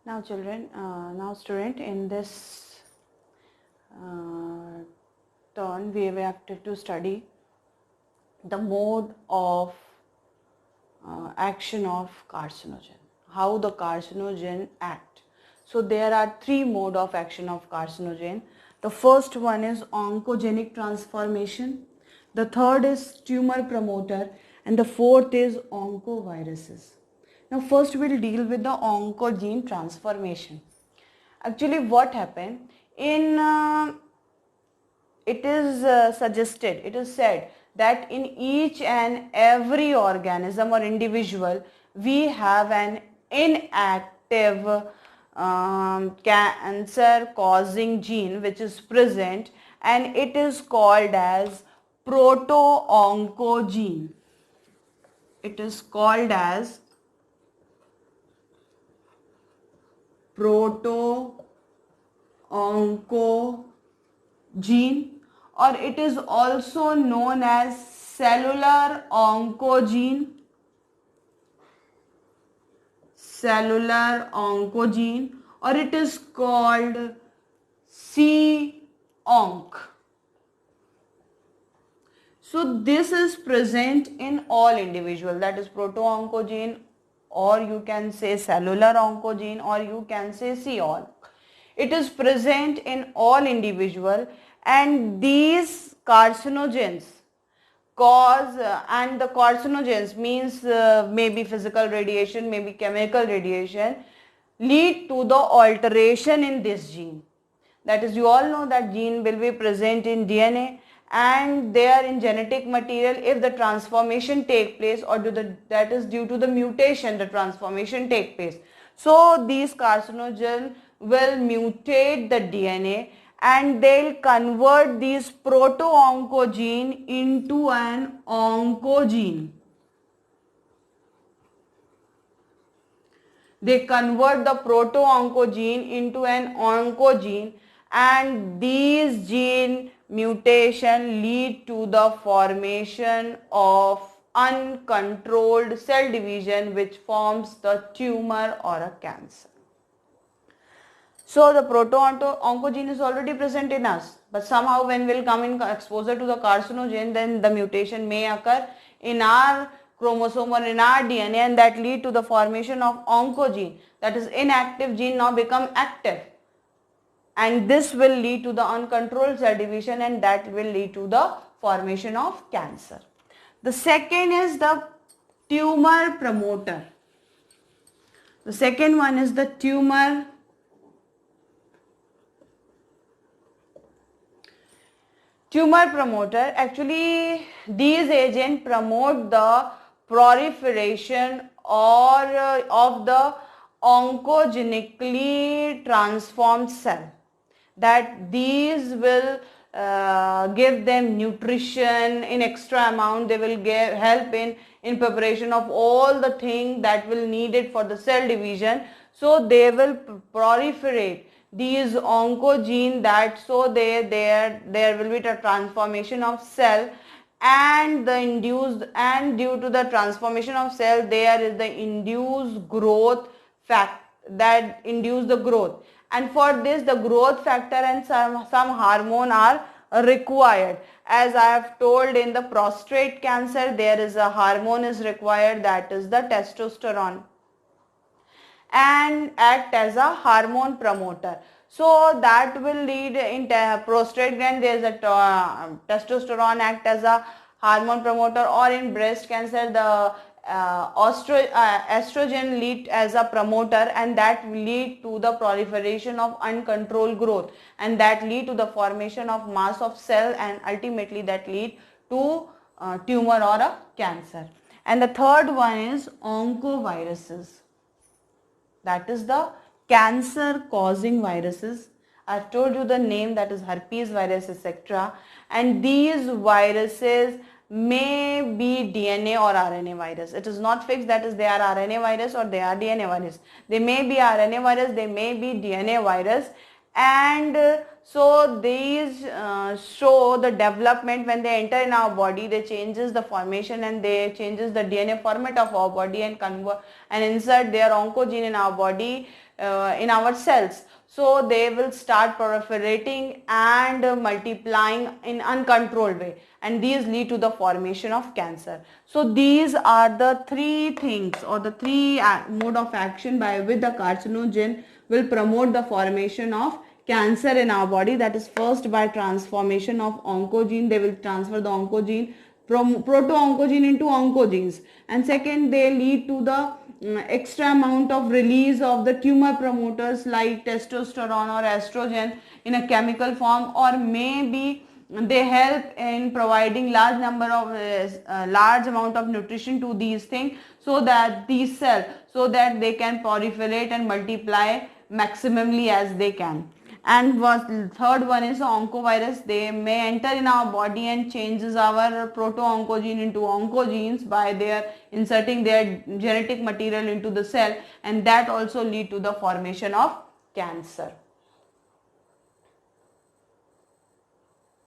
Now children, now student, in this turn we have to study the mode of action of carcinogen, how the carcinogen act. So there are three mode of action of carcinogen. The first one is oncogenic transformation, the third is tumor promoter, and the fourth is oncoviruses. Now first we'll deal with the oncogene transformation. Actually what happened in it is suggested, it is said that in each and every organism or individual we have an inactive cancer causing gene which is present, and it is called as proto-oncogene. It is called as proto-oncogene, or it is also known as cellular oncogene, or it is called C-onc. So this is present in all individuals, that is proto-oncogene, or you can say cellular oncogene, or you can say C-onc. It is present in all individual, and these carcinogens cause and the carcinogens means maybe physical radiation, maybe chemical radiation, lead to the alteration in this gene. That is, you all know that gene will be present in DNA and they are in genetic material. If the transformation take place, or that is due to the mutation, the transformation take place. So these carcinogen will mutate the DNA and they'll convert these proto-oncogene into an oncogene. They convert the proto-oncogene into an oncogene, and these gene mutation lead to the formation of uncontrolled cell division which forms the tumor or a cancer. So the proto-oncogene is already present in us, but somehow when we'll come in exposure to the carcinogen, then the mutation may occur in our chromosome or in our DNA, and that lead to the formation of oncogene, that is inactive gene now become active, and this will lead to the uncontrolled cell division, and that will lead to the formation of cancer. The second is the tumor promoter. The second one is the tumor promoter. Actually these agents promote the proliferation or of the oncogenically transformed cell, that these will give them nutrition in extra amount. They will help in preparation of all the things that will needed for the cell division. So they will proliferate these oncogene, that so there will be a transformation of cell, and due to the transformation of cell there is the induced growth factor that induce the growth, and for this the growth factor and some hormone are required. As I have told, in the prostate cancer there is a hormone is required, that is the testosterone, and act as a hormone promoter. So that will lead in prostate gland there is a testosterone act as a hormone promoter, or in breast cancer the estrogen lead as a promoter, and that will lead to the proliferation of uncontrolled growth, and that lead to the formation of mass of cell, and ultimately that lead to tumor or a cancer. And the third one is oncoviruses, that is the cancer causing viruses. I've told you the name, that is herpes virus, etc. And these viruses may be DNA or RNA virus. It is not fixed that is they are RNA virus or they are DNA virus. They may be RNA virus, they may be DNA virus, and So these show the development when they enter in our body. They changes the formation and they changes the DNA format of our body and convert and insert their oncogene in our body, in our cells. So they will start proliferating and multiplying in uncontrolled way, and these lead to the formation of cancer. So these are the three things, or the three mode of action by which the carcinogen will promote the formation of cancer in our body. That is, first by transformation of oncogene, they will transfer the oncogene from proto-oncogene into oncogenes, and second, they lead to the extra amount of release of the tumor promoters like testosterone or estrogen in a chemical form, or maybe they help in providing large number of large amount of nutrition to these things, so that these cells, so that they can proliferate and multiply maximally as they can. And third one is oncovirus. They may enter in our body and changes our proto-oncogene into oncogenes by their inserting their genetic material into the cell, and that also lead to the formation of cancer.